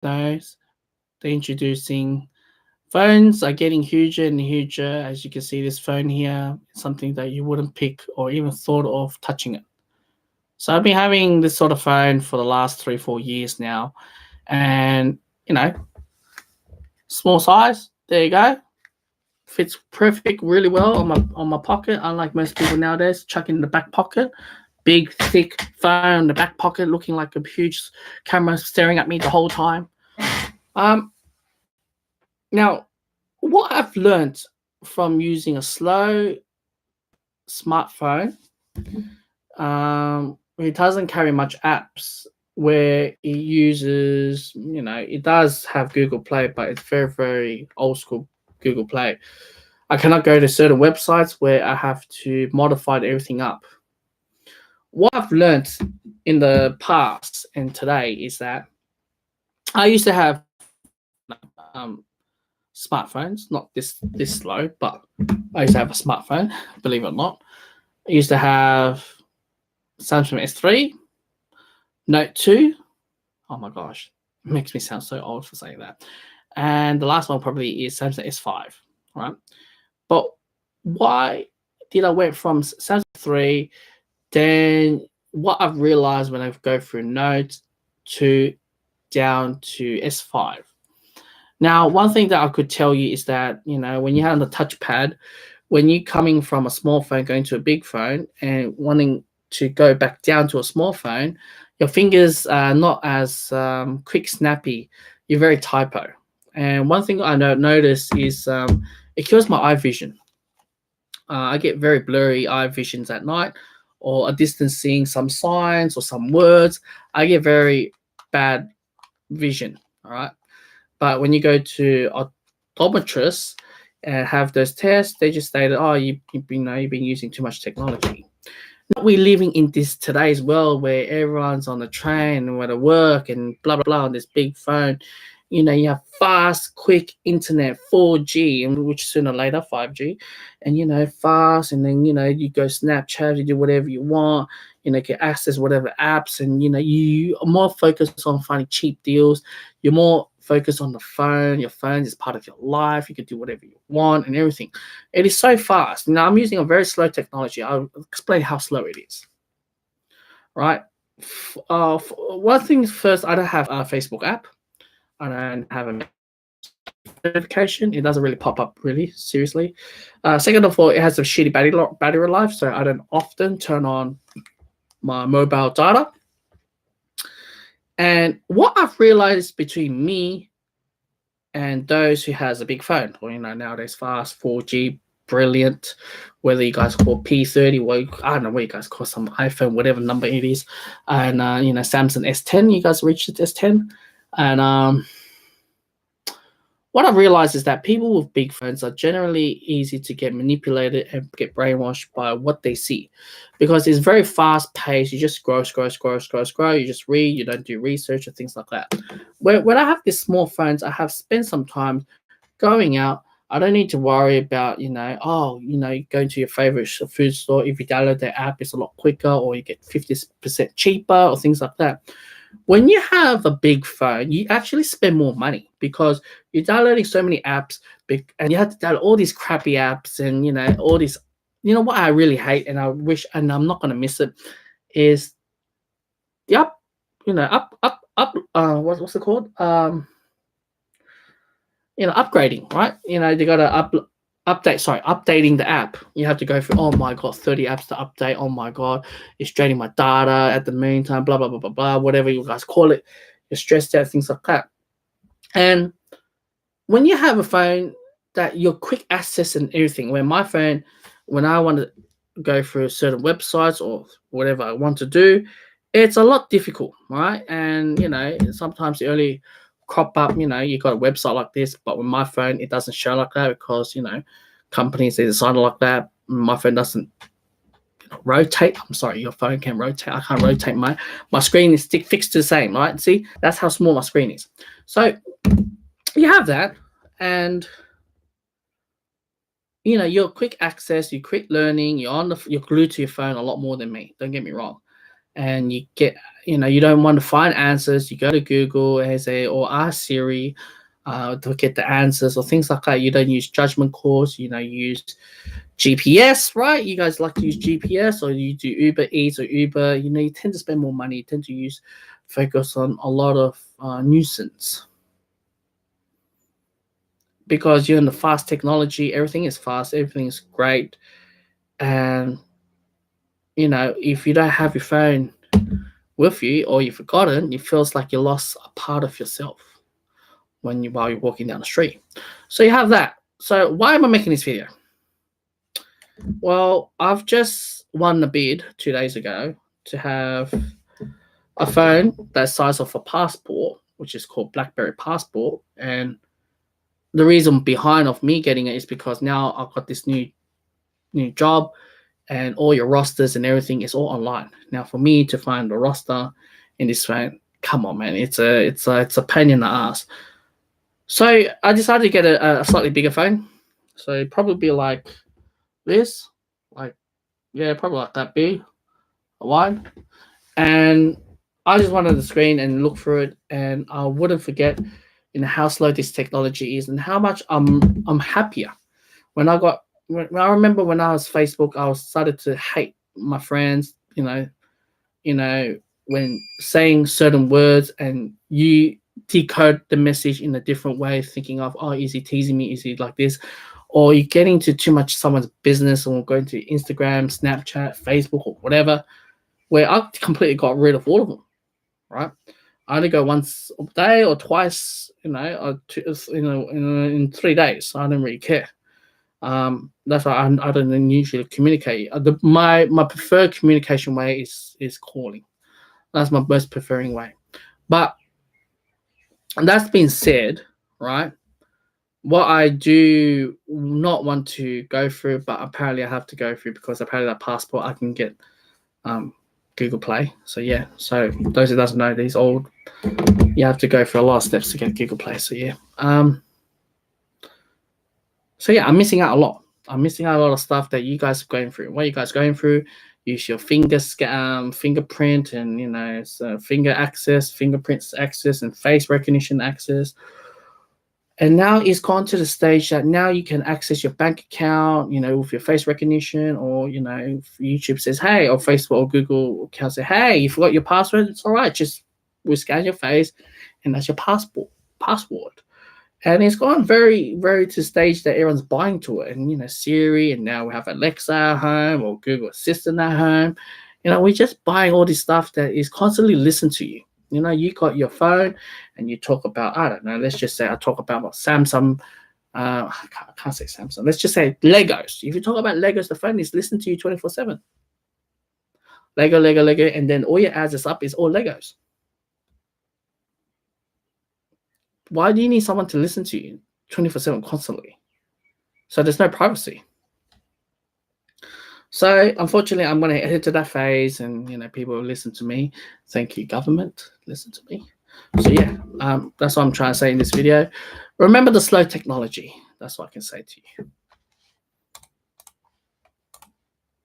those. They're introducing phones are getting huger and huger. As you can see, this phone here is something that you wouldn't pick or even thought of touching it. So I've been having this sort of phone for the last 3-4 years now, and you know, small size. There you go. Fits perfect, really well on my pocket. Unlike most people nowadays, chuck it in the back pocket. Big, thick phone in the back pocket, looking like a huge camera staring at me the whole time. Um, Now, what I've learned from using a slow smartphone, it doesn't carry much apps where it uses, it does have Google Play, but it's very, very old school Google Play. I cannot go to certain websites where I have to modify everything up. What I've learned in the past and today is that I used to have smartphones, not this slow, but I used to have a smartphone, believe it or not. I used to have Samsung S3, Note 2. Oh my gosh, it makes me sound so old for saying that. And the last one probably is Samsung S5, right? But why did I went from Samsung 3, then what I've realized when I go through Note 2 down to S5. Now, one thing that I could tell you is that, when you have the touchpad, when you're coming from a small phone going to a big phone and wanting to go back down to a small phone, your fingers are not as quick, snappy. You're very typo. And one thing I notice is it kills my eye vision. I get very blurry eye visions at night, or a distance seeing some signs or some words. I get very bad vision. All right. But when you go to optometrists and have those tests, they just stated, "Oh, you've been using too much technology." Now we're living in this today's world where everyone's on the train and where to work and blah blah blah on this big phone. You have fast, quick internet, 4G, and which sooner or later 5G, and fast, and then you go Snapchat, you do whatever you want, get access whatever apps, and you are more focused on finding cheap deals. You're more focused on the phone. Your phone is part of your life. You can do whatever you want and everything. It is so fast. Now I'm using a very slow technology. I'll explain how slow it is. Right. One thing first, I don't have a Facebook app. I don't have a notification. It doesn't really pop up really seriously. Second of all, it has a shitty battery life, so I don't often turn on my mobile data. And what I've realized between me and those who has a big phone, or nowadays fast 4G, brilliant, whether you guys call P30, or I don't know what you guys call some iPhone, whatever number it is, and Samsung S10, you guys reached the S10, and what I've realized is that people with big phones are generally easy to get manipulated and get brainwashed by what they see, because it's very fast paced. You just scroll, scroll, scroll, scroll, scroll. You just read. You don't do research or things like that. When I have these small phones, I have spent some time going out. I don't need to worry about going to your favorite food store. If you download the app, it's a lot quicker, or you get 50% cheaper, or things like that. When you have a big phone, you actually spend more money because you're downloading so many apps, and you have to download all these crappy apps, and all these. What I really hate, and I wish, and I'm not gonna miss it, is the up, what's it called? Upgrading, right? They gotta updating the app. You have to go through, oh my god, 30 apps to update. Oh my god, it's draining my data at the meantime, blah blah blah blah blah, whatever you guys call it. You're stressed out, things like that. And when you have a phone that you're quick access and everything, when my phone, when I want to go through certain websites or whatever I want to do, it's a lot difficult, right? And sometimes you only crop up, you got a website like this, but with my phone it doesn't show like that because companies they decided like that. My phone doesn't rotate. I'm sorry, your phone can rotate. I can't rotate my screen is fixed to the same, right? See, that's how small my screen is. So you have that, and you're quick access, you're quick learning, you're glued to your phone a lot more than me. Don't get me wrong, and you get you don't want to find answers, you go to Google and say, or ask Siri to get the answers or things like that. You don't use judgment calls, you use GPS, right? You guys like to use GPS, or you do Uber Eats or Uber. You tend to spend more money. You tend to focus on a lot of nuisance because you're in the fast technology. Everything is fast. Everything is great, and if you don't have your phone with you or you've forgotten, it feels like you lost a part of yourself while you're walking down the street. So you have that. So why am I making this video? Well, I've just won a bid 2 days ago to have a phone that's size of a passport, which is called BlackBerry Passport. And the reason behind of me getting it is because now I've got this new job, and all your rosters and everything is all online. Now, for me to find the roster in this phone, come on, man, it's a pain in the ass. So I decided to get a slightly bigger phone. So probably like this, probably like that big, wide. And I just wanted the screen and look through it, and I wouldn't forget how slow this technology is and how much I'm happier when I remember when I was Facebook, I started to hate my friends, when saying certain words and you decode the message in a different way, thinking of, oh, is he teasing me? Is he like this? Or you're getting into too much someone's business, or going to Instagram, Snapchat, Facebook, or whatever, where I completely got rid of all of them, right? I only go once a day or twice, in 3 days. So I don't really care. That's why I don't usually communicate. My preferred communication way is calling. That's my most preferring way. But that's been said, right? What I do not want to go through, but apparently I have to go through because apparently that passport I can get Google Play. So yeah, so those who doesn't know, you have to go through a lot of steps to get Google Play. So yeah, I'm missing out a lot. I'm missing out a lot of stuff that you guys are going through. What are you guys going through? Use your fingerprint, and finger access, fingerprints access, and face recognition access. And now it's gone to the stage that now you can access your bank account, with your face recognition, or if YouTube says, hey, or Facebook or Google can say, hey, you forgot your password. It's all right. We'll scan your face, and that's your password. And it's gone very, very to the stage that everyone's buying to it. And, Siri, and now we have Alexa at home or Google Assistant at home. We're just buying all this stuff that is constantly listened to you. You got your phone and you talk about, I don't know, let's just say I talk about Samsung. I can't say Samsung. Let's just say Legos. If you talk about Legos, the phone is listening to you 24/7. Lego, and then all your ads is up is all Legos. Why do you need someone to listen to you 24/7 constantly? So there's no privacy. So unfortunately, I'm going to head to that phase, and people will listen to me. Thank you, government. Listen to me. So yeah, that's what I'm trying to say in this video. Remember the slow technology. That's what I can say to you.